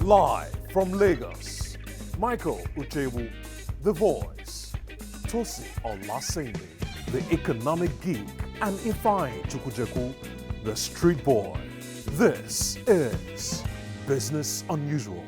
Live from Lagos, Michael Uchebu, The Voice, Tosi Olaseni, the economic geek, and Ifeanyi Chukwujeku, the street boy. This is Business Unusual.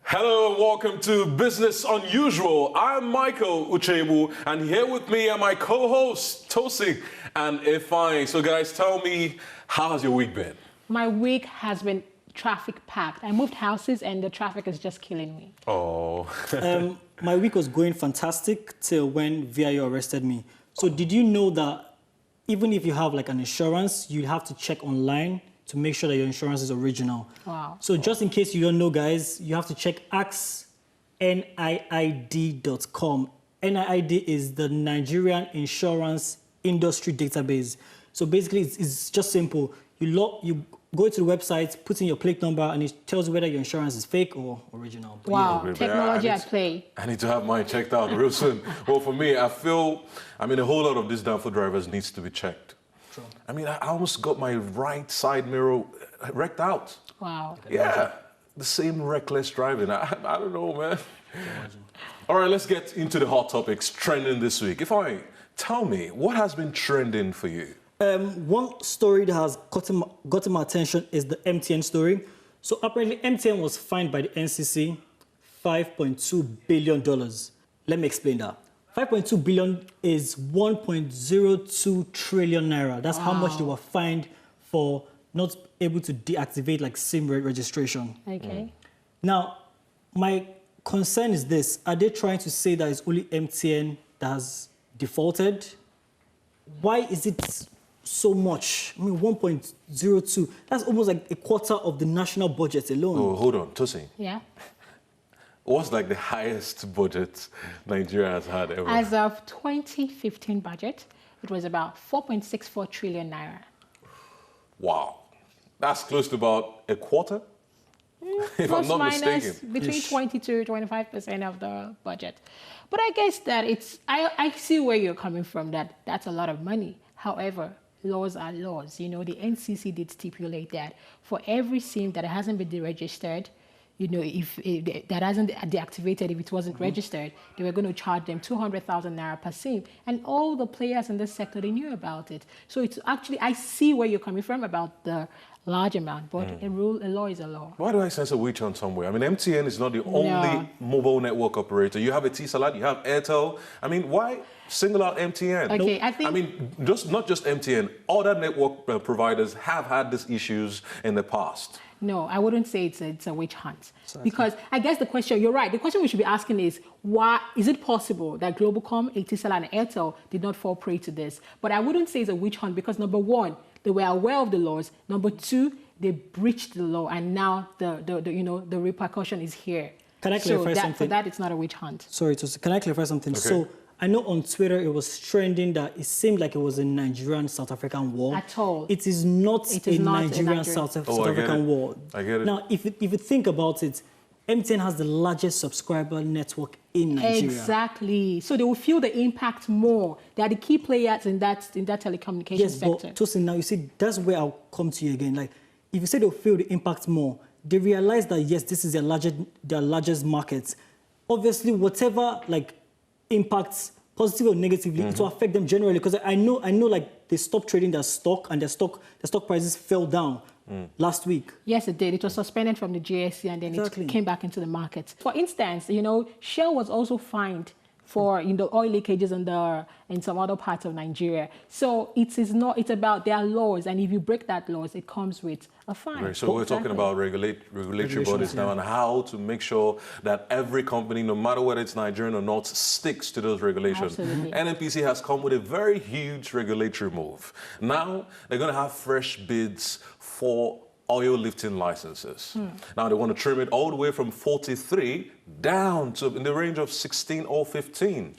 Hello and welcome to Business Unusual. I'm Michael Uchebu, and here with me are my co-hosts, Tosi and Ifeanyi. So guys, tell me, how has your week been? My week has been traffic-packed. I moved houses and the traffic is just killing me. Oh. My week was going fantastic till when VIO arrested me. So did you know that even if you have like an insurance, you have to check online to make sure that your insurance is original? Wow. So just in case you don't know, guys, you have to check axniid.com. NIID is the Nigerian Insurance Industry Database. So basically, it's just simple. You go to the website, put in your plate number, and it tells you whether your insurance is fake or original. But Wow, yeah. technology at play. I need to have mine checked out real soon. Well, for me, a whole lot of these downfall drivers needs to be checked. True. I mean, I almost got my right side mirror wrecked out. Wow. Yeah, the same reckless driving. I don't know, man. All right, let's get into the hot topics trending this week. Ifeanyi, tell me, what has been trending for you? One story that has gotten my attention is the MTN story. So apparently MTN was fined by the NCC $5.2 billion. Let me explain that. 5.2 billion is 1.02 trillion naira. That's how much they were fined for not able to deactivate like SIM registration. Okay. Now, my concern is this. Are they trying to say that it's only MTN that has defaulted? Why is it so much? I mean, 1.02. That's almost like a quarter of the national budget alone. Oh, hold on, Tosi. Yeah. What's like the highest budget Nigeria has had ever? As of 2015 budget, it was about 4.64 trillion naira. Wow. That's close to about a quarter, if I'm Plus not minus mistaken. between 20 to 25% of the budget. But I guess that I see where you're coming from, that's a lot of money. However, laws are laws. You know, the NCC did stipulate that for every SIM that hasn't been deregistered, you know, if that hasn't deactivated, if it wasn't registered, they were going to charge them 200,000 naira per SIM. And all the players in this sector, they knew about it. So it's actually, I see where you're coming from about the large amount, but a law is a law. Why do I sense a witch hunt somewhere? I mean, MTN is not the only mobile network operator. You have Etisalat, you have Airtel. I mean, why single out MTN? Okay, No, I mean, not just MTN. Other network providers have had these issues in the past. No, I wouldn't say it's a witch hunt. Because I guess the question, you're right, the question we should be asking is, why is it possible that Globalcom, Etisalat, and Airtel did not fall prey to this? But I wouldn't say it's a witch hunt because, number one, they were aware of the laws. Number two, they breached the law, and now the repercussion is here. Can I clarify something? For that, it's not a witch hunt. Sorry, can I clarify something? Okay. So I know on Twitter it was trending that it seemed like it was a Nigerian-South African war. At all. It is not It is a not a Nigerian-South I get African it. war. I get it. Now, if you think about it, MTN has the largest subscriber network in Nigeria. Exactly. So they will feel the impact more. They are the key players in that telecommunications Yes, sector. but Tosin, now you see, that's where I'll come to you again. Like, if you say they'll feel the impact more, they realize that, yes, this is their largest market. Obviously, whatever, like, impacts, positive or negatively, it will affect them generally. Because I know, like, they stopped trading their stock, and their stock prices fell down last week. Yes, it did. It was suspended from the GSC and then Exactly. it came back into the market. For instance, you know, Shell was also fined for oil leakages in some other parts of Nigeria. So it's about their laws, and if you break that laws, it comes with a fine. Right, so we're talking about regulatory bodies now and how to make sure that every company, no matter whether it's Nigerian or not, sticks to those regulations. Absolutely. NNPC has come with a very huge regulatory move. Now they're going to have fresh bids for oil lifting licenses. Now they want to trim it all the way from 43 down to in the range of 16 or 15.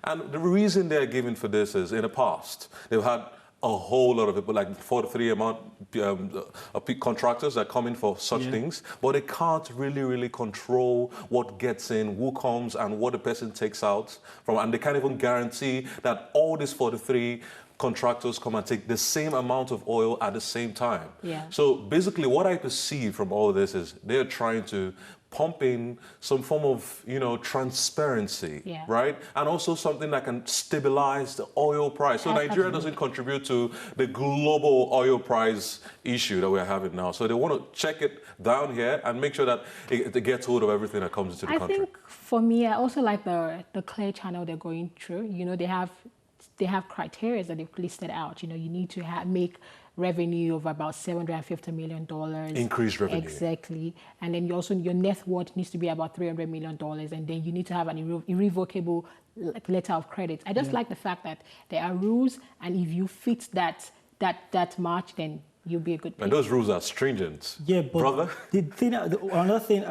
And the reason they're giving for this is in the past, they've had a whole lot of people, like 43 amount of contractors that come in for such things, but they can't really control what gets in, who comes, and what the person takes out from, and they can't even guarantee that all these 43 contractors come and take the same amount of oil at the same time. Yeah. So basically what I perceive from all this is they're trying to pump in some form of, transparency, right? And also something that can stabilize the oil price. So Nigeria doesn't contribute to the global oil price issue that we're having now. So they want to check it down here and make sure that it gets hold of everything that comes into the country. I think for me, I also like the clear channel they're going through. They have criteria that they've listed out. You need to make revenue of about $750 million. Increased revenue. Exactly. And then your net worth needs to be about $300 million. And then you need to have an irrevocable letter of credit. I just like the fact that there are rules, and if you fit that march, then you'll be a good person. And those rules are stringent. Yeah, but brother. Another thing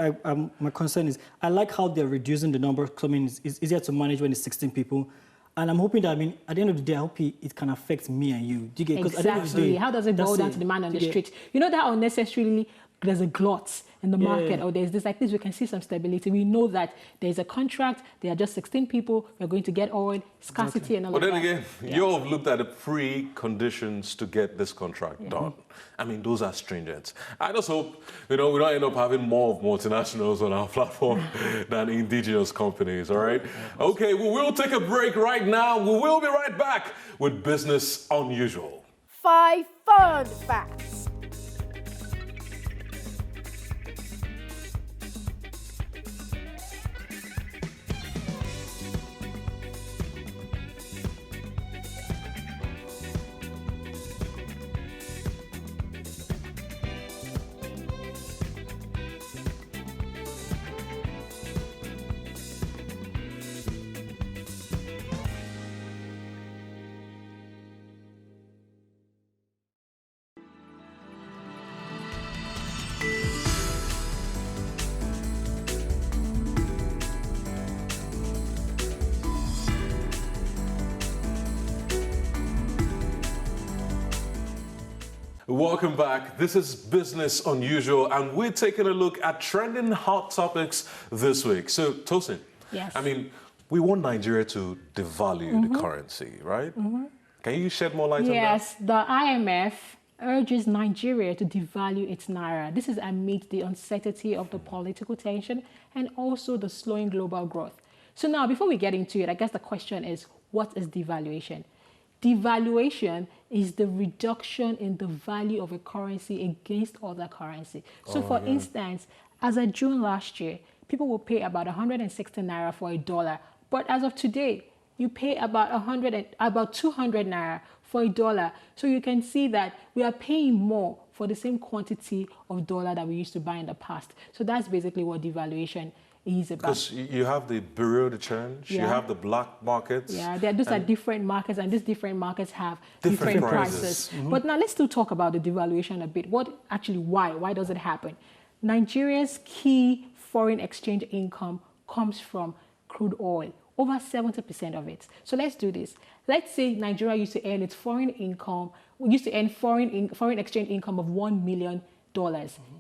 my concern is, I like how they're reducing the number coming. It's easier to manage when it's 16 people. And I'm hoping that, at the end of the day, I hope it can affect me and you. Do you get? Exactly. At the end of the day, how does it boil down to the man on the street? You know that unnecessarily there's a glut in the market, or there's this like this, we can see some stability. We know that there's a contract, there are just 16 people, we're going to get oil, scarcity and all of that. But then again, you have looked at the preconditions to get this contract done. Those are stringent. I just hope, we don't end up having more of multinationals on our platform than indigenous companies, all right? Okay, we will take a break right now. We will be right back with Business Unusual. 5 fun facts. Welcome back. This is Business Unusual, and we're taking a look at trending hot topics this week. So, Tosin, yes. We want Nigeria to devalue the currency, right? Can you shed more light on that? Yes, the IMF urges Nigeria to devalue its naira. This is amid the uncertainty of the political tension and also the slowing global growth. So now, before we get into it, I guess the question is, what is devaluation? Devaluation is the reduction in the value of a currency against other currency. So for instance, as of June last year, people will pay about 160 naira for a dollar. But as of today, you pay about 200 naira for a dollar. So you can see that we are paying more for the same quantity of dollar that we used to buy in the past. So that's basically what devaluation is about. Because you have the Bureau de Change, you have the black markets. Yeah, those are different markets, and these different markets have different prices. But now let's still talk about the devaluation a bit. Why does it happen? Nigeria's key foreign exchange income comes from crude oil, over 70% of it. So let's do this. Let's say Nigeria used to earn foreign exchange income of $1 million.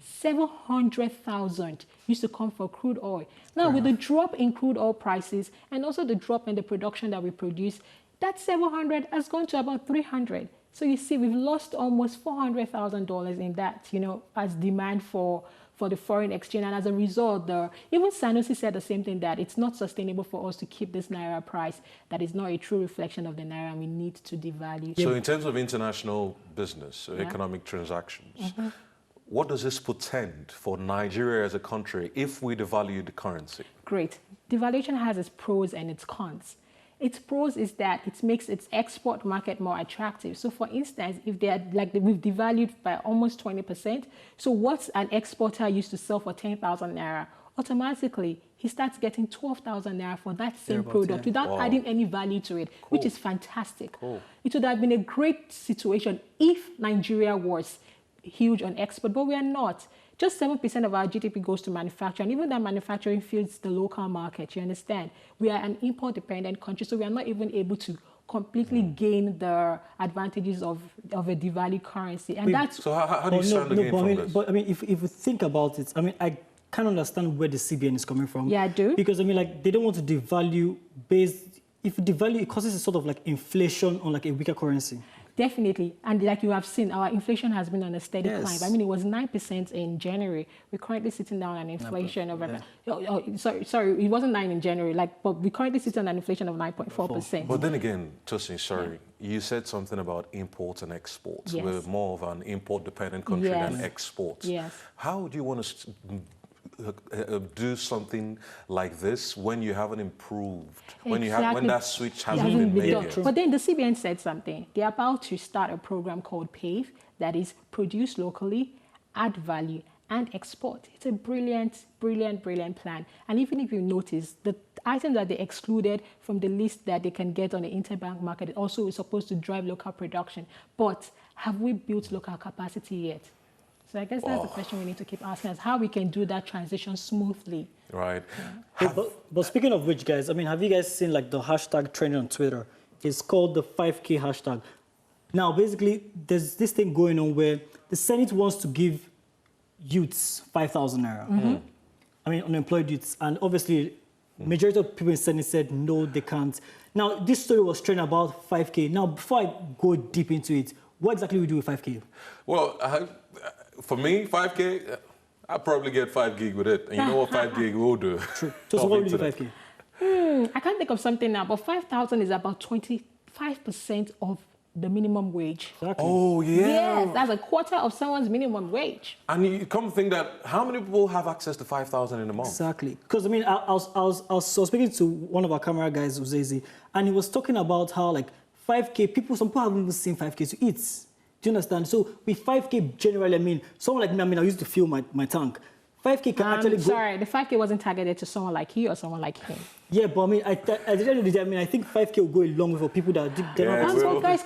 700,000 used to come from crude oil. Now, with the drop in crude oil prices and also the drop in the production that we produce, that 700 has gone to about 300. So you see, we've lost almost $400,000 in that, as demand for the foreign exchange. And as a result, even Sanusi said the same thing, that it's not sustainable for us to keep this naira price, that is not a true reflection of the naira, and we need to devalue. So in terms of international business, economic transactions, what does this portend for Nigeria as a country if we devalue the currency? Great. Devaluation has its pros and its cons. Its pros is that it makes its export market more attractive. So for instance, if we've devalued by almost 20%, so what an exporter used to sell for 10,000 naira, automatically he starts getting 12,000 naira for that same product without adding any value to it, which is fantastic. It would have been a great situation if Nigeria was huge on export, but we are not. Just 7% of our GDP goes to manufacturing, and even that manufacturing feeds the local market, you understand? We are an import-dependent country, so we are not even able to completely gain the advantages of a devalued currency. And that's So how do you stand to gain but from I mean, this? but I mean, if you think about it, I mean, I can't understand where the CBN is coming from. Yeah, I do. Because I mean, like, they don't want to devalue if you devalue, it causes a sort of like inflation on like a weaker currency. Definitely. And like you have seen, our inflation has been on a steady Yes. climb. I mean, it was 9% in January. We're currently sitting down on an inflation of... Sorry, it wasn't 9 in January. But we're currently sitting on an inflation of 9.4%. But then again, Tosin, sorry, you said something about imports and exports. Yes. We're more of an import-dependent country than Yes. exports. Yes. How do you want to do something like this when you haven't improved, when that switch hasn't been made done. yet? But then the CBN said something. They're about to start a program called PAVE, that is produce locally, add value, and export. It's a brilliant, brilliant, brilliant plan. And even if you notice, the items that they excluded from the list that they can get on the interbank market also is supposed to drive local production. But have we built local capacity yet? So I guess that's the question we need to keep asking us, how we can do that transition smoothly. Right. Hey, but speaking of which, guys, I mean, have you guys seen like the hashtag trending on Twitter? It's called the 5K hashtag. Now, basically, there's this thing going on where the Senate wants to give youths 5,000 naira. I mean, unemployed youths. And obviously, majority of people in the Senate said, no, they can't. Now, this story was trending about 5K. Now, before I go deep into it, what exactly we do with 5K? Well, for me, 5K, I'll probably get 5 gig with it. And you know what 5 gig will do? True. So what will you do with 5K? I can't think of something now, but 5,000 is about 25% of the minimum wage. Exactly. Oh, yeah. Yes, that's a quarter of someone's minimum wage. And you come to think that, how many people have access to 5,000 in a month? Exactly. Because, I mean, I was speaking to one of our camera guys, Uzezi, and he was talking about how, like, 5K, some people haven't even seen 5K to eat. Do you understand? So with 5K generally, I mean, someone like me, I mean, I used to fill my tank. 5K can actually go... Sorry, the 5K wasn't targeted to someone like you or someone like him. Yeah, but I mean, at the end of the day, I mean, I think 5K will go a long way for people that... So guys,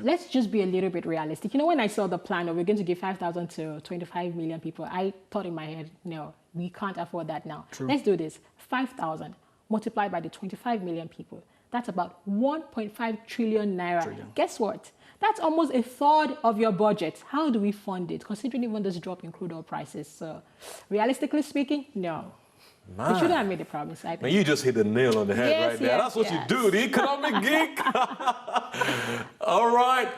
let's just be a little bit realistic. You know, when I saw the plan of we're going to give 5,000 to 25 million people, I thought in my head, no, we can't afford that now. True. Let's do this. 5,000 multiplied by the 25 million people. That's about 1.5 trillion naira. Guess what? That's almost a third of your budget. How do we fund it, considering even this drop in crude oil prices? So, realistically speaking, no. Man. We shouldn't have made a promise, I think. Man, you just hit the nail on the head Yes, right there. yes, That's what yes. you do, the economic geek. All right.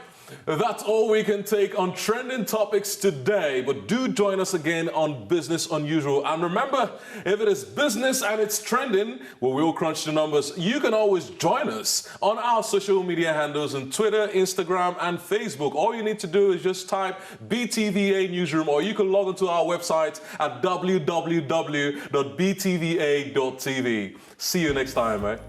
That's all we can take on trending topics today. But do join us again on Business Unusual. And remember, if it is business and it's trending, well, we'll crunch the numbers. You can always join us on our social media handles on Twitter, Instagram, and Facebook. All you need to do is just type BTVA Newsroom, or you can log onto our website at www.btva.tv. See you next time, mate.